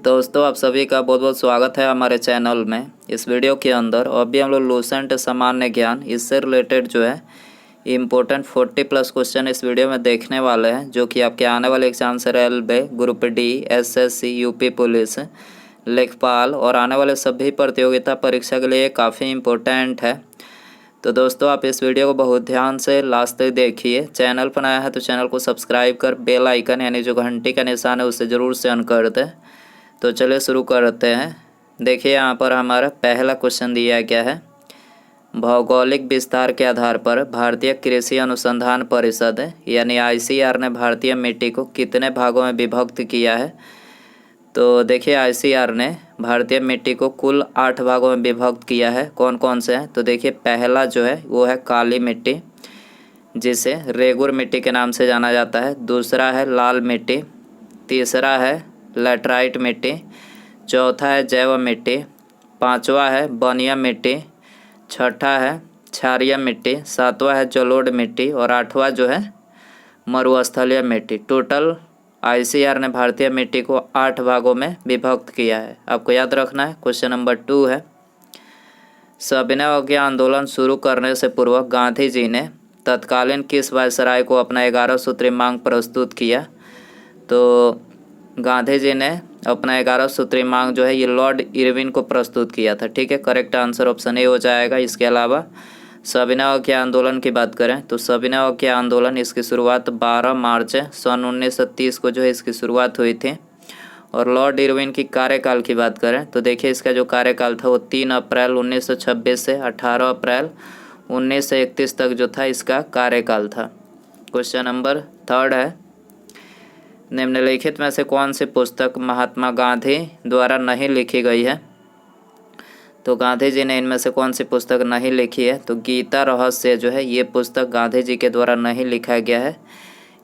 दोस्तों आप सभी का बहुत बहुत स्वागत है हमारे चैनल में। इस वीडियो के अंदर अभी हम लोग लूसेंट सामान्य ज्ञान इससे रिलेटेड जो है इम्पोर्टेंट 40+ क्वेश्चन इस वीडियो में देखने वाले हैं, जो कि आपके आने वाले एग्जाम से railway, group D, SSC, UP police, लेखपाल और आने वाले सभी प्रतियोगिता परीक्षा के लिए काफ़ी इम्पोर्टेंट है। तो दोस्तों आप इस वीडियो को बहुत ध्यान से लास्ट तक देखिए। चैनल पर नया है तो चैनल को सब्सक्राइब कर बेल आइकन यानी जो घंटी का निशान है उसे ज़रूर से ऑन कर दें। तो चलिए शुरू करते हैं। देखिए यहाँ पर हमारा पहला क्वेश्चन दिया गया है, भौगोलिक विस्तार के आधार पर भारतीय कृषि अनुसंधान परिषद यानी ICAR ने भारतीय मिट्टी को कितने भागों में विभक्त किया है। तो देखिए ICAR ने भारतीय मिट्टी को कुल 8 भागों में विभक्त किया है। कौन कौन से हैं? तो देखिए पहला जो है वो है काली मिट्टी, जिसे रेगुर मिट्टी के नाम से जाना जाता है। दूसरा है लाल मिट्टी, तीसरा है लैटराइट मिट्टी, चौथा है जैव मिट्टी, पांचवा है बनिया मिट्टी, छठा है क्षारीय मिट्टी, सातवां है जलोढ़ मिट्टी और आठवां जो है मरुस्थलीय मिट्टी। टोटल ICAR ने भारतीय मिट्टी को 8 भागों में विभक्त किया है। आपको याद रखना है। क्वेश्चन नंबर 2 है, सविनय अवज्ञा आंदोलन शुरू करने से पूर्व गांधी जी ने तत्कालीन किस वायसराय को अपना 11 सूत्री मांग प्रस्तुत किया। तो गांधी जी ने अपना 11 सूत्री मांग जो है ये लॉर्ड इरविन को प्रस्तुत किया था। ठीक है, करेक्ट आंसर ऑप्शन ए हो जाएगा। इसके अलावा सविनय अवज्ञा आंदोलन की बात करें तो सविनय अवज्ञा आंदोलन इसकी शुरुआत 12 मार्च सन 1930 को जो है इसकी शुरुआत हुई थी। और लॉर्ड इरविन की कार्यकाल की बात करें तो देखिए इसका जो कार्यकाल था वो 3 अप्रैल 1926 से 18 अप्रैल 1931 तक जो था इसका कार्यकाल था। क्वेश्चन नंबर 3 है, निम्नलिखित में से कौन सी पुस्तक महात्मा गांधी द्वारा नहीं लिखी गई है। तो गांधी जी ने इनमें से कौन सी पुस्तक नहीं लिखी है। तो गीता रहस्य जो है ये पुस्तक गांधी जी के द्वारा नहीं लिखा गया है।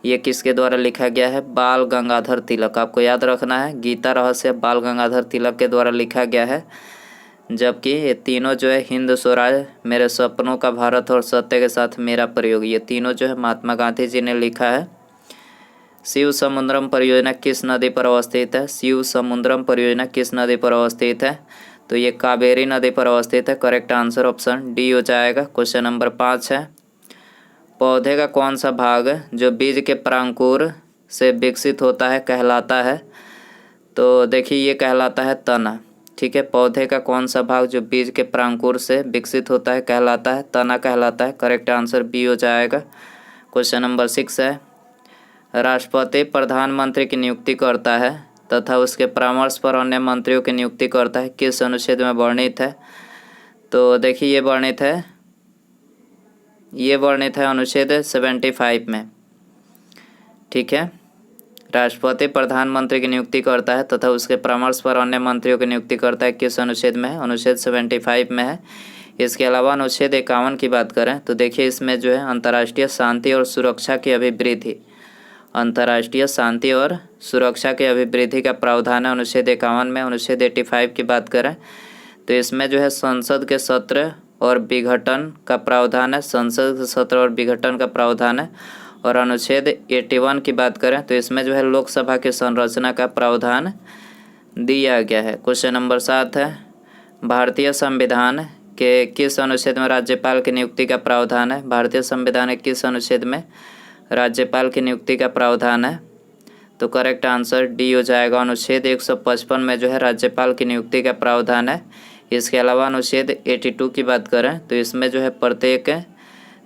ये किसके द्वारा लिखा गया है? बाल गंगाधर तिलक। आपको याद रखना है, गीता रहस्य बाल गंगाधर तिलक के द्वारा लिखा गया है। जबकि ये तीनों जो है हिंद स्वराज, मेरे सपनों का भारत और सत्य के साथ मेरा प्रयोग, ये तीनों जो है महात्मा गांधी जी ने लिखा है। शिव समुद्रम परियोजना किस नदी पर अवस्थित है? शिव समुद्रम परियोजना किस नदी पर अवस्थित है? तो ये कावेरी नदी पर अवस्थित है। करेक्ट आंसर ऑप्शन डी हो जाएगा। क्वेश्चन नंबर 5 है, पौधे का कौन सा भाग जो बीज के प्रांकुर से विकसित होता है कहलाता है। तो देखिए ये कहलाता है तना। ठीक है, पौधे का कौन सा भाग जो बीज के प्रांकुर से विकसित होता है कहलाता है तना कहलाता है। करेक्ट आंसर बी हो जाएगा। क्वेश्चन नंबर 6 है, राष्ट्रपति प्रधानमंत्री की नियुक्ति करता है तथा उसके परामर्श पर अन्य मंत्रियों की नियुक्ति करता है, किस अनुच्छेद में वर्णित है। तो देखिए ये वर्णित है अनुच्छेद 75 में। ठीक है, राष्ट्रपति प्रधानमंत्री की नियुक्ति करता है तथा उसके परामर्श पर अन्य मंत्रियों की नियुक्ति करता है, किस अनुच्छेद में है? अनुच्छेद 75 में है। इसके अलावा अनुच्छेद 51 की बात करें तो देखिए इसमें जो है अंतर्राष्ट्रीय शांति और सुरक्षा की अभिवृद्धि, अंतर्राष्ट्रीय शांति और सुरक्षा की अभिवृद्धि का प्रावधान है अनुच्छेद 51 में। अनुच्छेद 85 की बात करें तो इसमें जो है संसद के सत्र और विघटन का प्रावधान है, संसद के सत्र और विघटन का प्रावधान है। और अनुच्छेद 81 की बात करें तो इसमें जो है लोकसभा की संरचना का प्रावधान दिया गया है। क्वेश्चन नंबर 7 है, भारतीय संविधान के किस अनुच्छेद में राज्यपाल की नियुक्ति का प्रावधान है। भारतीय संविधान के किस अनुच्छेद में राज्यपाल की नियुक्ति का प्रावधान है। तो करेक्ट आंसर डी हो जाएगा। अनुच्छेद 155 में जो है राज्यपाल की नियुक्ति का प्रावधान है। इसके अलावा अनुच्छेद 82 की बात करें तो इसमें जो है प्रत्येक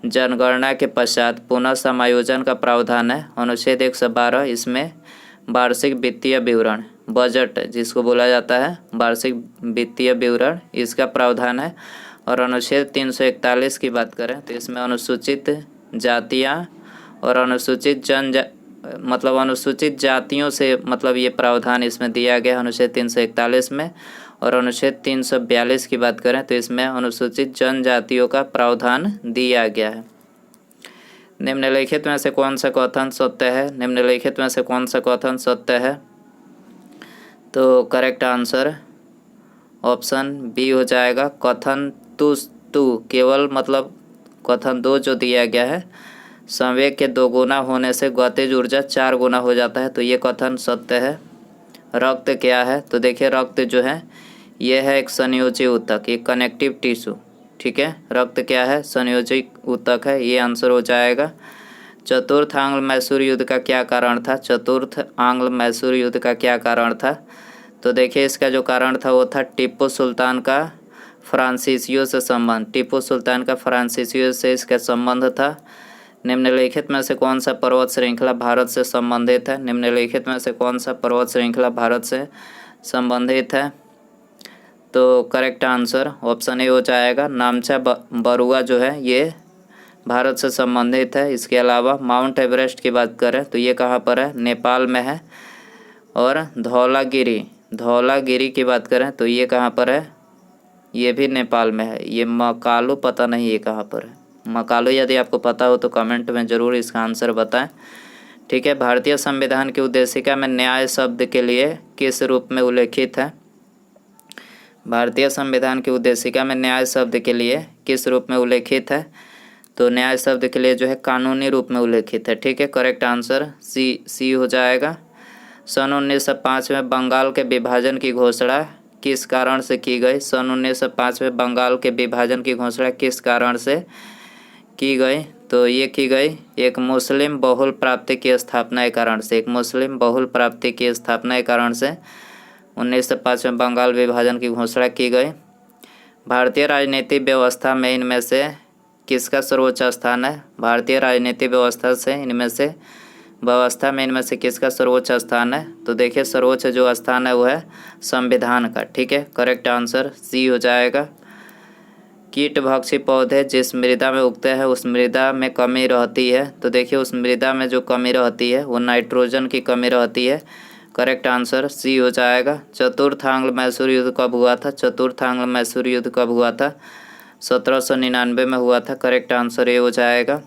जनगणना के पश्चात पुनः समायोजन का प्रावधान है। अनुच्छेद 112 इसमें वार्षिक वित्तीय विवरण, बजट जिसको बोला जाता है वार्षिक वित्तीय विवरण, इसका प्रावधान है। और अनुच्छेद 341 की बात करें तो इसमें अनुसूचित जातियाँ और अनुसूचित अनुसूचित जातियों से ये प्रावधान इसमें दिया गया है अनुच्छेद 341 में। और अनुच्छेद 342 की बात करें तो इसमें अनुसूचित जनजातियों का प्रावधान दिया गया है। निम्नलिखित में से कौन सा कथन सत्य है? निम्नलिखित में से कौन सा कथन सत्य है? तो करेक्ट आंसर ऑप्शन बी हो जाएगा। कथन टू केवल कथन 2 जो दिया गया है, संवेग के 2 गुना होने से गतिज ऊर्जा 4 गुना हो जाता है, तो ये कथन सत्य है। रक्त क्या है? तो देखिए रक्त जो है ये है एक संयोजी ऊतक, एक कनेक्टिव टिश्यू। ठीक है, रक्त क्या है? संयोजी ऊतक है, ये आंसर हो जाएगा। चतुर्थ आंग्ल मैसूर युद्ध का क्या कारण था? चतुर्थ आंग्ल मैसूर युद्ध का क्या कारण था? तो देखिए इसका जो कारण था वो था टीपू सुल्तान का फ्रांसीसियों से संबंध। टीपू सुल्तान का फ्रांसीसियों से इसका संबंध था। निम्नलिखित में से कौन सा पर्वत श्रृंखला भारत से संबंधित है? निम्नलिखित में से कौन सा पर्वत श्रृंखला भारत से संबंधित है? तो करेक्ट आंसर ऑप्शन ए हो जाएगा। नामचा बरुआ जो है ये भारत से संबंधित है। इसके अलावा माउंट एवरेस्ट की बात करें तो ये कहाँ पर है? नेपाल में है। और धौलागिरी की बात करें तो ये कहाँ पर है? ये भी नेपाल में है। ये मकालू पता नहीं ये कहाँ पर है। मकालू यदि आपको पता हो तो कमेंट में ज़रूर इसका आंसर बताएं। ठीक है, भारतीय संविधान की उद्देशिका में न्याय शब्द के लिए किस रूप में उल्लेखित है? भारतीय संविधान की उद्देशिका में न्याय शब्द के लिए किस रूप में उल्लेखित है? तो न्याय शब्द के लिए जो है कानूनी रूप में उल्लेखित है। ठीक है, करेक्ट आंसर सी हो जाएगा। सन 1905 में बंगाल के विभाजन की घोषणा किस कारण से की गई? सन 1905 में बंगाल के विभाजन की घोषणा किस कारण से की गई? तो ये की गई एक मुस्लिम बहुल प्राप्ति की स्थापना के कारण से। एक मुस्लिम बहुल प्राप्ति की स्थापना के कारण से 1905 में बंगाल विभाजन की घोषणा की गई। भारतीय राजनीतिक व्यवस्था में इनमें से किसका सर्वोच्च स्थान है? भारतीय राजनीतिक व्यवस्था में इनमें से किसका सर्वोच्च स्थान है? तो देखिए सर्वोच्च जो स्थान है वो है संविधान का। ठीक है, करेक्ट आंसर सी हो जाएगा। कीटभक्षी पौधे जिस मृदा में उगते हैं उस मृदा में कमी रहती है। तो देखिए उस मृदा में जो कमी रहती है वो नाइट्रोजन की कमी रहती है। करेक्ट आंसर सी हो जाएगा। चतुर्थ आंग्ल मैसूर युद्ध कब हुआ था? चतुर्थ आंग्ल मैसूर युद्ध कब हुआ था? 1799 में हुआ था। करेक्ट आंसर ये हो जाएगा।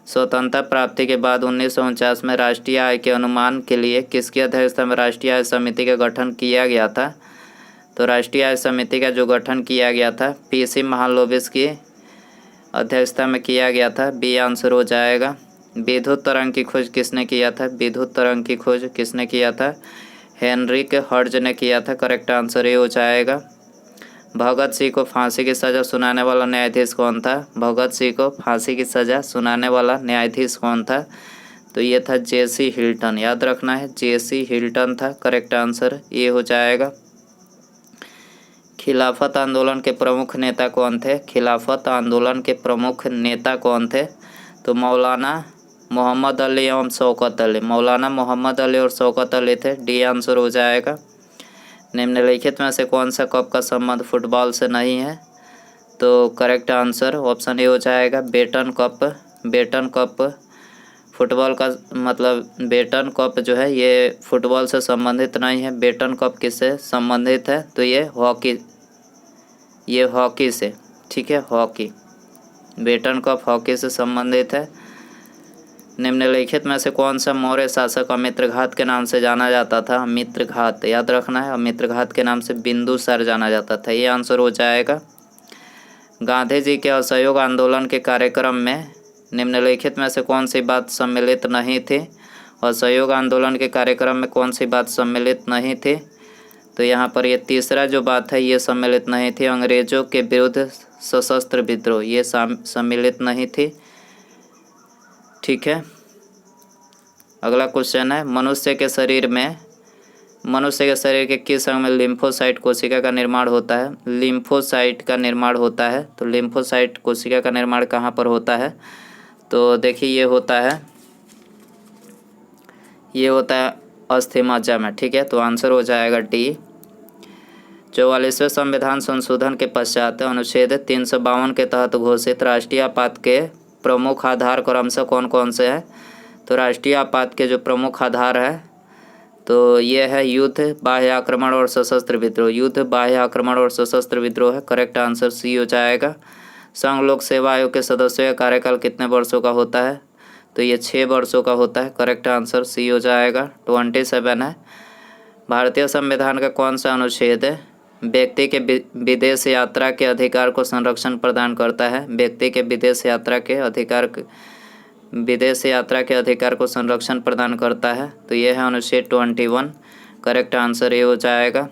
स्वतंत्रता प्राप्ति के बाद 1949 में राष्ट्रीय आय के अनुमान के लिए किसकी अध्यक्षता में राष्ट्रीय आय समिति का गठन किया गया था? तो राष्ट्रीय आय समिति का जो गठन किया गया था पीसी महालनोबिस की अध्यक्षता में किया गया था। बी आंसर हो जाएगा। विद्युत तरंग की खोज किसने किया था? विद्युत तरंग की खोज किसने किया था? हेनरिक हर्ट्ज ने किया था। करेक्ट आंसर ये हो जाएगा। भगत सिंह को फांसी की सज़ा सुनाने वाला न्यायाधीश कौन था? भगत सिंह को फांसी की सज़ा सुनाने वाला न्यायाधीश कौन था? तो ये था जेसी हिल्टन। याद रखना है जेसी हिल्टन था। करेक्ट आंसर ये हो जाएगा। खिलाफत आंदोलन के प्रमुख नेता कौन थे? खिलाफत आंदोलन के प्रमुख नेता कौन थे? तो मौलाना मोहम्मद अली एवं शौकत अली। मौलाना मोहम्मद अली और शौकत अली थे। डी आंसर हो जाएगा। निम्नलिखित में से कौन सा कप का संबंध फुटबॉल से नहीं है? तो करेक्ट आंसर ऑप्शन ए हो जाएगा Beighton Cup. Beighton Cup football का मतलब बेटन कप जो है ये फुटबॉल से संबंधित नहीं है। बेटन कप किससे संबंधित है? तो ये हॉकी से। ठीक है, हॉकी। बेटन कप हॉकी से संबंधित है। निम्नलिखित में से कौन सा मौर्य शासक अमित्रघात के नाम से जाना जाता था? अमित्रघात याद रखना है। अमित्रघात के नाम से बिंदुसार जाना जाता था। ये आंसर हो जाएगा। गांधी जी के असहयोग आंदोलन के कार्यक्रम में निम्नलिखित में से कौन सी बात सम्मिलित नहीं थी? असहयोग आंदोलन के कार्यक्रम में कौन सी बात सम्मिलित नहीं थी? तो यहाँ पर ये तीसरा जो बात है ये सम्मिलित नहीं थी। अंग्रेजों के विरुद्ध सशस्त्र विद्रोह ये सम्मिलित नहीं थी। ठीक है, अगला क्वेश्चन है मनुष्य के शरीर के किस अंग में लिम्फोसाइट कोशिका का निर्माण होता है? लिम्फोसाइट का निर्माण होता है। तो लिम्फोसाइट कोशिका का निर्माण कहाँ पर होता है? तो देखिए ये होता है अस्थि मज्जा में। ठीक है, तो आंसर हो जाएगा डी। 44वें संविधान संशोधन के पश्चात अनुच्छेद 352 के तहत घोषित राष्ट्रीय आपात के प्रमुख आधार क्रमशः कौन कौन से हैं? तो राष्ट्रीय आपात के जो प्रमुख आधार है तो ये है युद्ध, बाह्य आक्रमण और सशस्त्र विद्रोह। युद्ध, बाह्य आक्रमण और सशस्त्र विद्रोह है। करेक्ट आंसर सी हो जाएगा। संघ लोक सेवा आयोग के सदस्यों का कार्यकाल कितने वर्षों का होता है? तो ये 6 वर्षों का होता है। करेक्ट आंसर सी हो जाएगा। 27 है। भारतीय संविधान का कौन सा अनुच्छेद है व्यक्ति के विदेश यात्रा के अधिकार को संरक्षण प्रदान करता है? व्यक्ति के विदेश यात्रा के अधिकार को संरक्षण प्रदान करता है। तो यह है अनुच्छेद 21। करेक्ट आंसर ये हो जाएगा।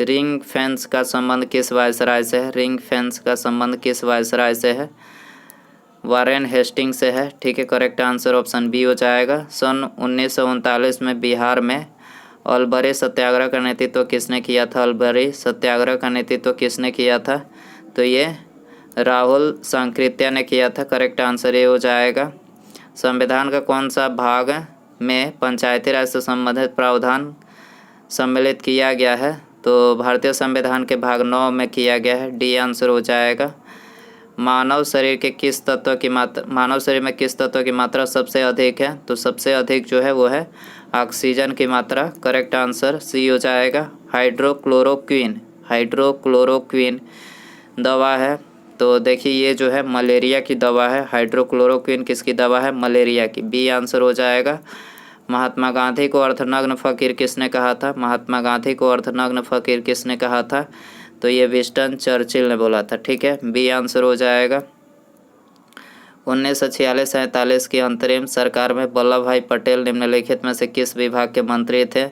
रिंग फेंस का संबंध किस वायसराय से है? रिंग फेंस का संबंध किस वायसराय से है? वारेन हेस्टिंग से है। ठीक है, करेक्ट आंसर ऑप्शन बी हो जाएगा। सन 1939 में बिहार में अलबरी सत्याग्रह का नेतृत्व किसने किया था? अलबरी सत्याग्रह का नेतृत्व किसने किया था? तो ये राहुल सांकृत्या ने किया था। करेक्ट आंसर ये हो जाएगा। संविधान का कौन सा भाग में पंचायती राज से संबंधित प्रावधान सम्मिलित किया गया है? तो भारतीय संविधान के भाग 9 में किया गया है। डी आंसर हो जाएगा। मानव शरीर में किस तत्व की मात्रा सबसे अधिक है? तो सबसे अधिक जो है वो है ऑक्सीजन की मात्रा। करेक्ट आंसर सी हो जाएगा। हाइड्रोक्लोरोक्विन दवा है। तो देखिए ये जो है मलेरिया की दवा है। हाइड्रोक्लोरोक्विन किसकी दवा है? मलेरिया की। बी आंसर हो जाएगा। महात्मा गांधी को अर्धनग्न फकीर किसने कहा था? महात्मा गांधी को अर्धनग्न फकीर किसने कहा था? तो ये विंस्टन चर्चिल ने बोला था। ठीक है, बी आंसर हो जाएगा। 1946-47 की अंतरिम सरकार में वल्लभ भाई पटेल निम्नलिखित में से किस विभाग के मंत्री थे?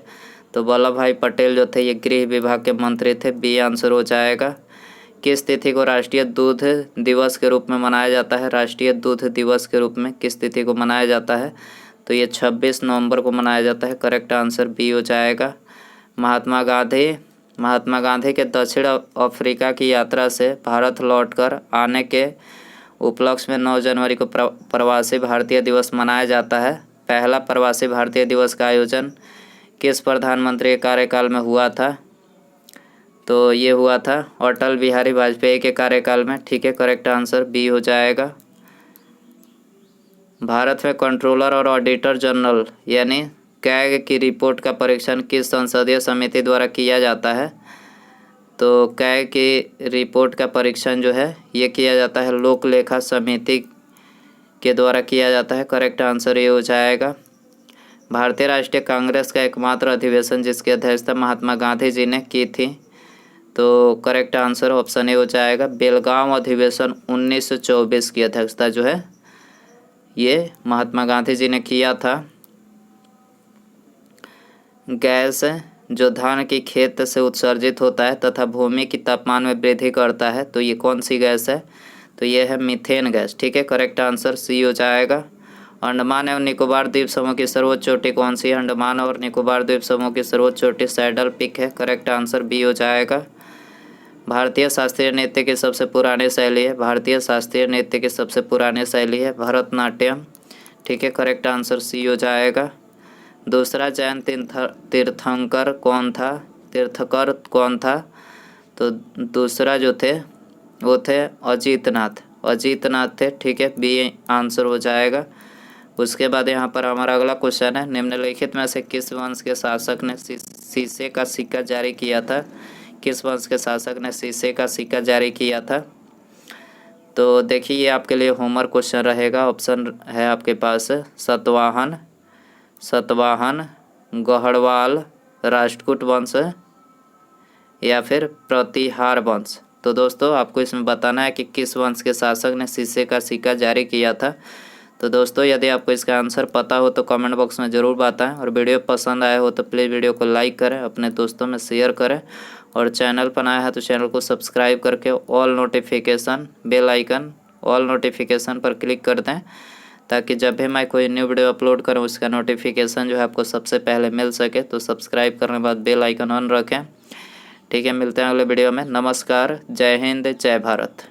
तो वल्लभ भाई पटेल जो थे ये गृह विभाग के मंत्री थे। बी आंसर हो जाएगा। किस तिथि को राष्ट्रीय दूध दिवस के रूप में मनाया जाता है? राष्ट्रीय दूध दिवस के रूप में किस तिथि को मनाया जाता है? तो ये 26 नवंबर को मनाया जाता है। करेक्ट आंसर बी हो जाएगा। महात्मा गांधी के दक्षिण अफ्रीका की यात्रा से भारत लौटकर आने के उपलक्ष्य में 9 जनवरी को प्रवासी भारतीय दिवस मनाया जाता है। पहला प्रवासी भारतीय दिवस का आयोजन किस प्रधानमंत्री के कार्यकाल में हुआ था? तो ये हुआ था अटल बिहारी वाजपेयी के कार्यकाल में। ठीक है, करेक्ट आंसर बी हो जाएगा। भारत में कंट्रोलर और ऑडिटर जनरल यानी कैग की रिपोर्ट का परीक्षण किस संसदीय समिति द्वारा किया जाता है? तो कैग की रिपोर्ट का परीक्षण जो है ये किया जाता है लोक लेखा समिति के द्वारा किया जाता है। करेक्ट आंसर ये हो जाएगा। भारतीय राष्ट्रीय कांग्रेस का एकमात्र अधिवेशन जिसकी अध्यक्षता महात्मा गांधी जी ने की थी? तो करेक्ट आंसर ऑप्शन ए हो जाएगा। बेलगांव अधिवेशन 1924 की अध्यक्षता जो है ये महात्मा गांधी जी ने किया था। गैस जो धान की खेत से उत्सर्जित होता है तथा भूमि की तापमान में वृद्धि करता है, तो ये कौन सी गैस है? तो ये है मीथेन गैस। ठीक है, करेक्ट आंसर सी हो जाएगा। अंडमान एवं निकोबार द्वीप समूह की सर्वोच्च चोटी कौन सी है? अंडमान और निकोबार द्वीप समूह की सर्वोच्च चोटी सैडल पीक है। करेक्ट आंसर बी हो जाएगा। भारतीय शास्त्रीय नृत्य की सबसे पुरानी शैली है? भारतीय शास्त्रीय नृत्य की सबसे पुरानी शैली है भरतनाट्यम। ठीक है, करेक्ट आंसर सी हो जाएगा। दूसरा जैन तीर्थंकर कौन था? तो दूसरा जो थे वो थे अजीतनाथ थे। ठीक है, बी आंसर हो जाएगा। उसके बाद यहाँ पर हमारा अगला क्वेश्चन है, निम्नलिखित में से किस वंश के शासक ने शीशे का सिक्का जारी किया था? किस वंश के शासक ने शीशे का सिक्का जारी किया था? तो देखिए ये आपके लिए होमवर्क क्वेश्चन रहेगा। ऑप्शन है आपके पास सतवाहन, गढ़वाल, राष्ट्रकूट वंश या फिर प्रतिहार वंश। तो दोस्तों आपको इसमें बताना है कि किस वंश के शासक ने शीशे का सिक्का जारी किया था। तो दोस्तों यदि आपको इसका आंसर पता हो तो कमेंट बॉक्स में ज़रूर बताएं, और वीडियो पसंद आया हो तो प्लीज़ वीडियो को लाइक करें, अपने दोस्तों में शेयर करें, और चैनल पर नया है तो चैनल को सब्सक्राइब करके बेल आइकन ऑल नोटिफिकेशन पर क्लिक कर दें, ताकि जब भी मैं कोई न्यू वीडियो अपलोड करूं उसका नोटिफिकेशन जो है आपको सबसे पहले मिल सके। तो सब्सक्राइब करने के बाद बेल आइकन ऑन रखें। ठीक है, मिलते हैं अगले वीडियो में। नमस्कार, जय हिंद, जय भारत।